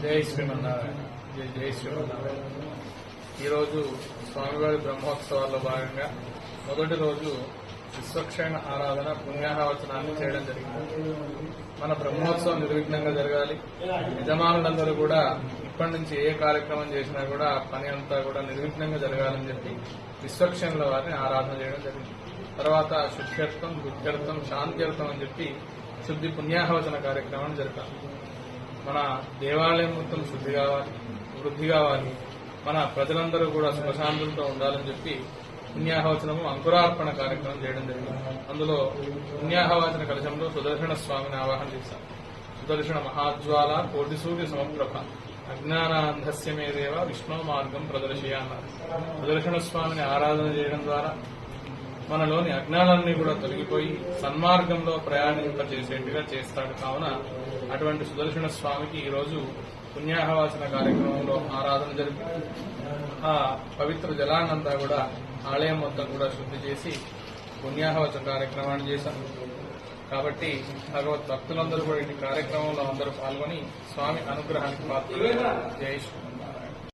జై శ్రీమన్నారాయణ. జై శ్రీమన్నారాయణ. ఈరోజు స్వామివారి బ్రహ్మోత్సవాల్లో భాగంగా మొదటి రోజు విశ్వక్షేణ ఆరాధన పుణ్యాహవచనాన్ని చేయడం జరిగింది. మన బ్రహ్మోత్సవం నిర్విఘ్నంగా జరగాలి. యజమానులందరూ కూడా ఇప్పటి నుంచి ఏ కార్యక్రమం చేసినా కూడా పని అంతా కూడా నిర్విఘ్నంగా జరగాలని చెప్పి విశ్వక్షేణుల వారిని ఆరాధన చేయడం జరిగింది. తర్వాత శుద్ధ్యర్థం, బుద్ధ్యర్థం, శాంత్యర్థం అని చెప్పి శుద్ధి పుణ్యాహవచన కార్యక్రమాన్ని జరపాలి. మన దేవాలయం మొత్తం శుద్ధి కావాలి, వృద్ధి కావాలి, మన ప్రజలందరూ కూడా సుఖశాంతులతో ఉండాలని చెప్పి పుణ్యాహవచనము అంకురార్పణ కార్యక్రమం చేయడం జరిగింది. అందులో పుణ్యాహవచన కలశంలో సుదర్శన స్వామిని ఆవాహన చేశాం. సుదర్శన మహాజ్వాల కోటి సూర్య సమప్రభ అజ్ఞానాంధస్యమేదేవ విష్ణు మార్గం ప్రదర్శయ అన్నారు. సుదర్శన స్వామిని ఆరాధన చేయడం ద్వారా మనలోని అజ్ఞానాన్ని కూడా తొలగిపోయి సన్మార్గంలో ప్రయాణింపచేసేట్టుగా చేస్తాడు. కావున అటువంటి సుదర్శన స్వామికి ఈరోజు పుణ్యాహవాచన కార్యక్రమంలో ఆరాధన జరిపి ఆ పవిత్ర జలాన్నంతా కూడా ఆలయం మొత్తం కూడా శుద్ధి చేసి పుణ్యాహవచన కార్యక్రమాన్ని చేశాం. కాబట్టి భగవత్ భక్తులందరూ కూడా ఈ కార్యక్రమంలో అందరూ పాల్గొని స్వామి అనుగ్రహానికి పాత్ర. జై శ్రీ